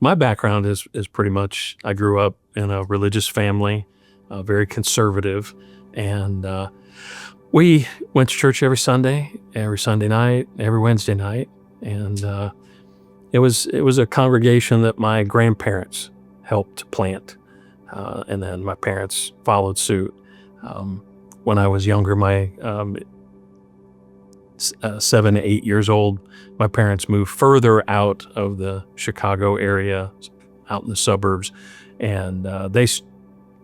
My background is pretty much I grew up in a religious family, very conservative, and we went to church every Sunday night, every Wednesday night, and it was a congregation that my grandparents helped plant, and then my parents followed suit. When I was younger, my 7 to 8 years old, my parents moved further out of the Chicago area, out in the suburbs, and they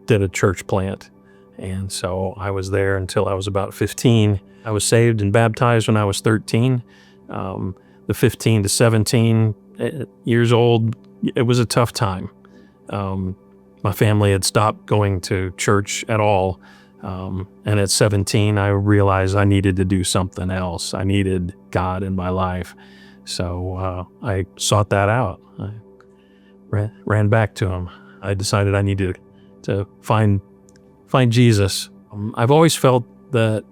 did a church plant. And so I was there until I was about 15. I was saved and baptized when I was 13. The 15 to 17 years old, it was a tough time. My family had stopped going to church at all. And at 17, I realized I needed to do something else. I needed God in my life. So I sought that out. I ran back to him. I decided I needed to find Jesus. I've always felt that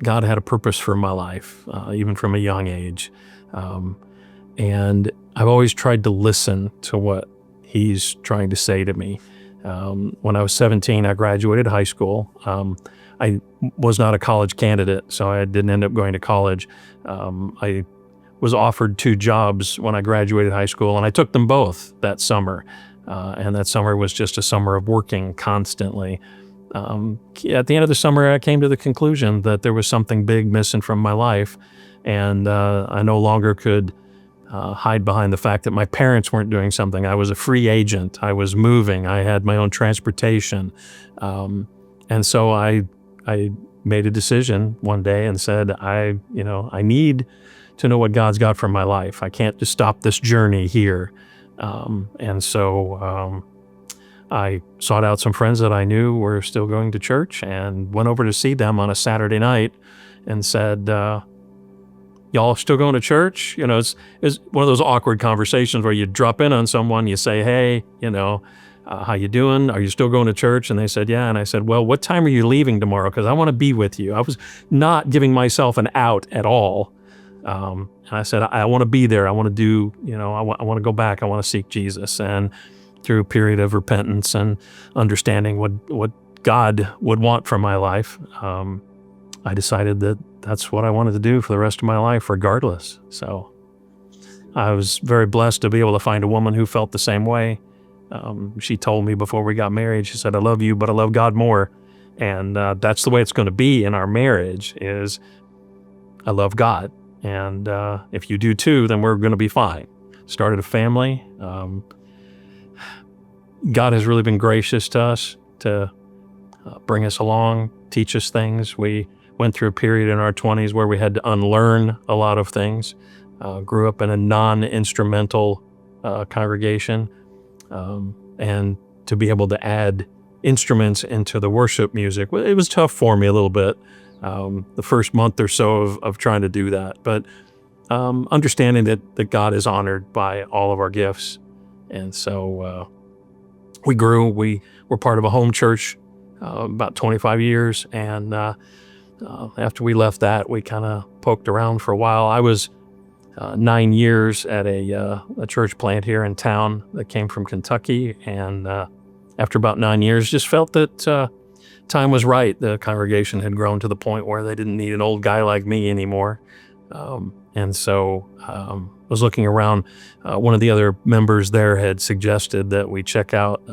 God had a purpose for my life, even from a young age. And I've always tried to listen to what he's trying to say to me. When I was 17, I graduated high school. I was not a college candidate, so I didn't end up going to college. I was offered 2 jobs when I graduated high school, and I took them both that summer. And that summer was just a summer of working constantly. At the end of the summer, I came to the conclusion that there was something big missing from my life, and I no longer could hide behind the fact that my parents weren't doing something. I was a free agent. I was moving. I had my own transportation. And so I made a decision one day and said, I need to know what God's got for my life. I can't just stop this journey here. And so I sought out some friends that I knew were still going to church and went over to see them on a Saturday night and said, y'all still going to church? It's one of those awkward conversations where you drop in on someone, you say, hey, how you doing? Are you still going to church? And they said, yeah. And I said, well, what time are you leaving tomorrow? Because I want to be with you. I was not giving myself an out at all. And I said, I want to be there. I want to do, I want to go back. I want to seek Jesus. And through a period of repentance and understanding what God would want from my life, I decided that that's what I wanted to do for the rest of my life, regardless. So I was very blessed to be able to find a woman who felt the same way. She told me before we got married, she said, I love you, but I love God more. And that's the way it's going to be in our marriage is I love God. And if you do too, then we're going to be fine. Started a family. God has really been gracious to us to bring us along, teach us things. We went through a period in our 20s where we had to unlearn a lot of things. Grew up in a non-instrumental congregation, and to be able to add instruments into the worship music, it was tough for me a little bit, the first month or so of trying to do that. But understanding that God is honored by all of our gifts. And so we grew. We were part of a home church about 25 years, and after we left that, we kind of poked around for a while. I was 9 years at a church plant here in town that came from Kentucky, and after about 9 years, just felt that time was right. The congregation had grown to the point where they didn't need an old guy like me anymore. And so I was looking around. One of the other members there had suggested that we check out,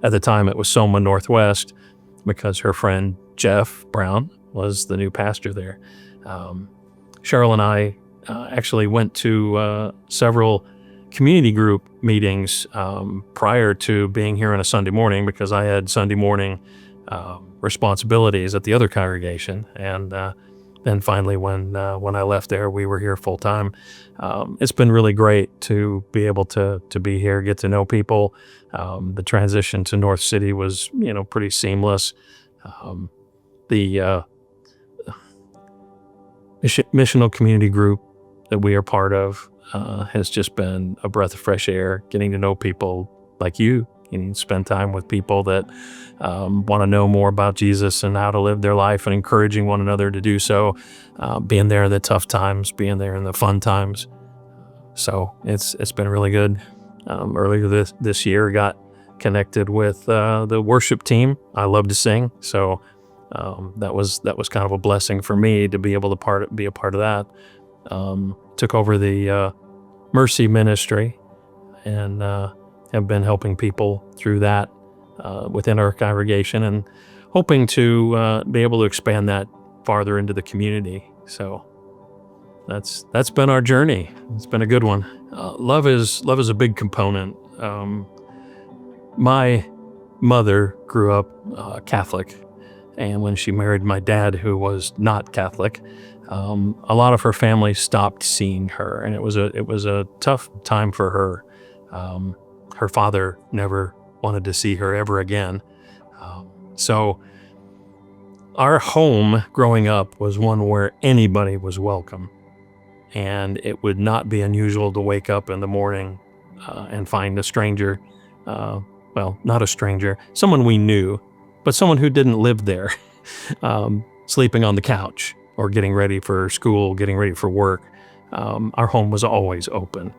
at the time it was Soma Northwest, because her friend Jeff Brown was the new pastor there. Cheryl and I actually went to several community group meetings prior to being here on a Sunday morning, because I had Sunday morning responsibilities at the other congregation. And then finally, when I left there, we were here full time. It's been really great to be able to be here, get to know people. The transition to North City was, pretty seamless. The missional community group that we are part of has just been a breath of fresh air, getting to know people like you. Spend time with people that want to know more about Jesus and how to live their life, and encouraging one another to do so, being there in the tough times, being there in the fun times. So it's been really good. Earlier this year, got connected with the worship team. I love to sing, so that was kind of a blessing for me to be able to be a part of that. Took over the Mercy Ministry and have been helping people through that within our congregation, and hoping to be able to expand that farther into the community. So that's been our journey. It's been a good one. Love is a big component. My mother grew up Catholic, and when she married my dad, who was not Catholic, a lot of her family stopped seeing her, and it was a tough time for her. Her father never wanted to see her ever again. So our home growing up was one where anybody was welcome, and it would not be unusual to wake up in the morning and find a stranger, well, not a stranger, someone we knew, but someone who didn't live there, sleeping on the couch or getting ready for school, getting ready for work. Our home was always open.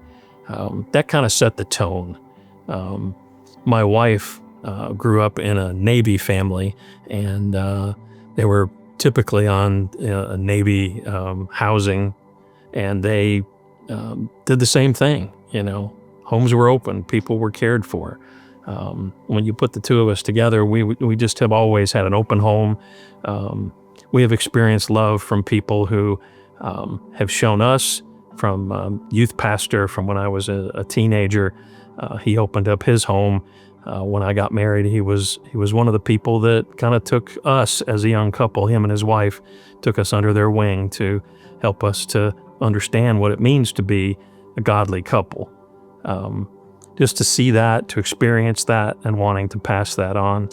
That kind of set the tone. My wife grew up in a Navy family, and they were typically on a Navy housing, and they did the same thing. Homes were open, people were cared for. When you put the two of us together, we just have always had an open home. We have experienced love from people who have shown us, from youth pastor from when I was a teenager. He opened up his home. When I got married, he was one of the people that kind of took us as a young couple, him and his wife, took us under their wing to help us to understand what it means to be a godly couple. Just to see that, to experience that, and wanting to pass that on.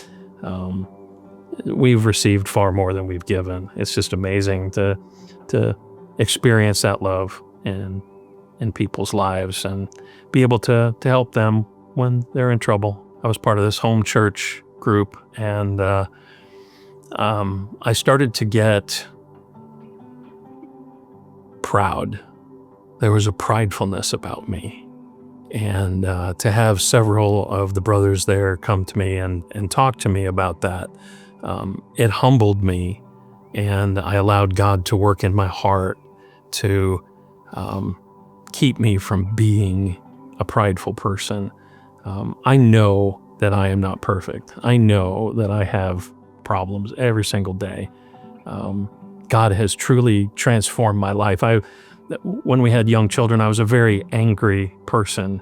We've received far more than we've given. It's just amazing to experience that love in people's lives and be able to help them when they're in trouble. I was part of this home church group, and I started to get proud. There was a pridefulness about me. And to have several of the brothers there come to me and talk to me about that, it humbled me, and I allowed God to work in my heart to keep me from being a prideful person. I know that I am not perfect. I know that I have problems every single day. God has truly transformed my life. When we had young children, I was a very angry person.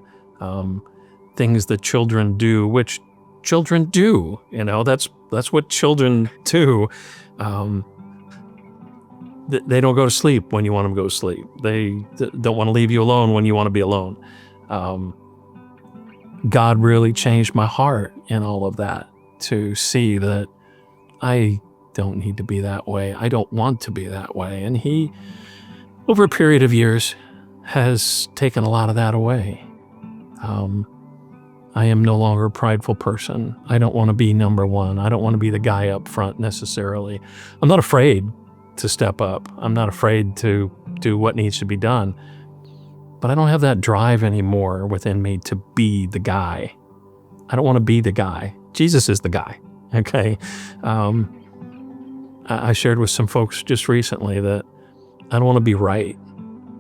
Things that children do, which children do, that's what children do. They don't go to sleep when you want them to go to sleep. They don't want to leave you alone when you want to be alone. God really changed my heart in all of that, to see that I don't need to be that way. I don't want to be that way. And He, over a period of years, has taken a lot of that away. I am no longer a prideful person. I don't want to be number one. I don't want to be the guy up front necessarily. I'm not afraid to step up. I'm not afraid to do what needs to be done. But I don't have that drive anymore within me to be the guy. I don't want to be the guy. Jesus is the guy, okay? I shared with some folks just recently that I don't want to be right.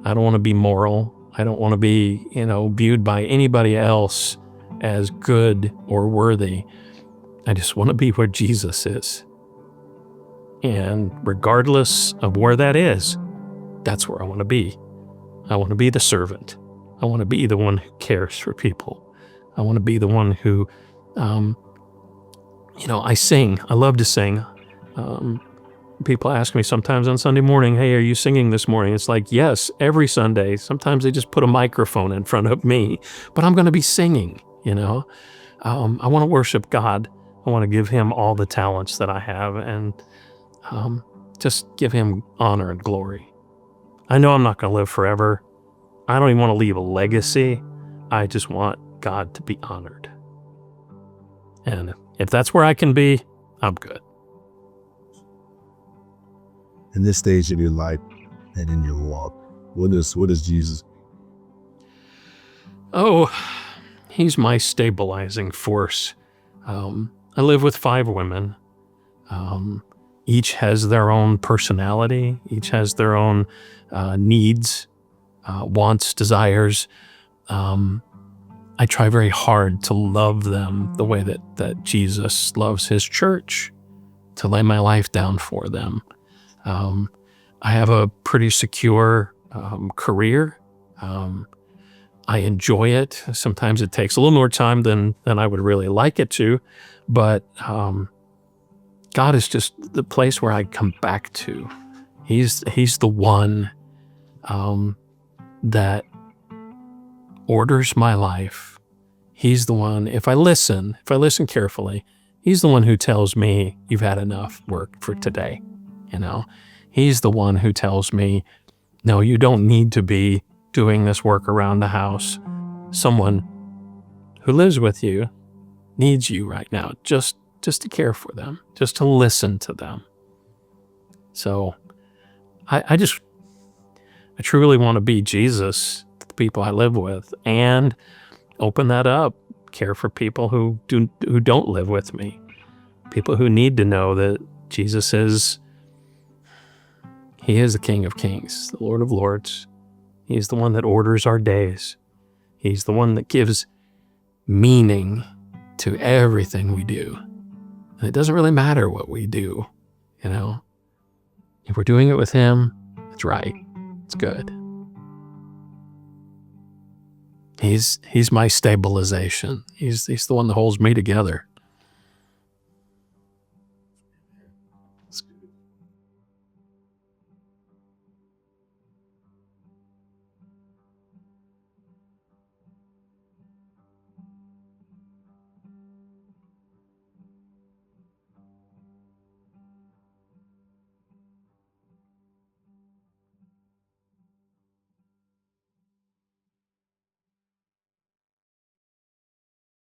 I don't want to be moral. I don't want to be, viewed by anybody else as good or worthy. I just want to be where Jesus is. And regardless of where that is, that's where I want to be. I want to be the servant. I want to be the one who cares for people. I want to be the one who, I sing. I love to sing. People ask me sometimes on Sunday morning, hey, are you singing this morning? It's like, yes, every Sunday. Sometimes they just put a microphone in front of me, but I'm going to be singing, I want to worship God. I want to give Him all the talents that I have, and just give Him honor and glory. I know I'm not going to live forever. I don't even want to leave a legacy. I just want God to be honored. And if that's where I can be, I'm good. In this stage of your life and in your walk, what is Jesus? Oh, He's my stabilizing force. I live with 5 women. Each has their own personality. Each has their own needs, wants, desires. I try very hard to love them the way that Jesus loves his church, to lay my life down for them. I have a pretty secure career. I enjoy it. Sometimes it takes a little more time than I would really like it to, but God is just the place where I come back to. He's the one that orders my life. He's the one, if I listen carefully, he's the one who tells me you've had enough work for today. He's the one who tells me, no, you don't need to be doing this work around the house. Someone who lives with you needs you right now, just to care for them, just to listen to them. So I truly want to be Jesus to the people I live with, and open that up, care for people who don't live with me, people who need to know that Jesus is the King of Kings, the Lord of Lords. He's the one that orders our days. He's the one that gives meaning to everything we do. And it doesn't really matter what we do, If we're doing it with him, it's right. It's good. He's my stabilization. He's the one that holds me together.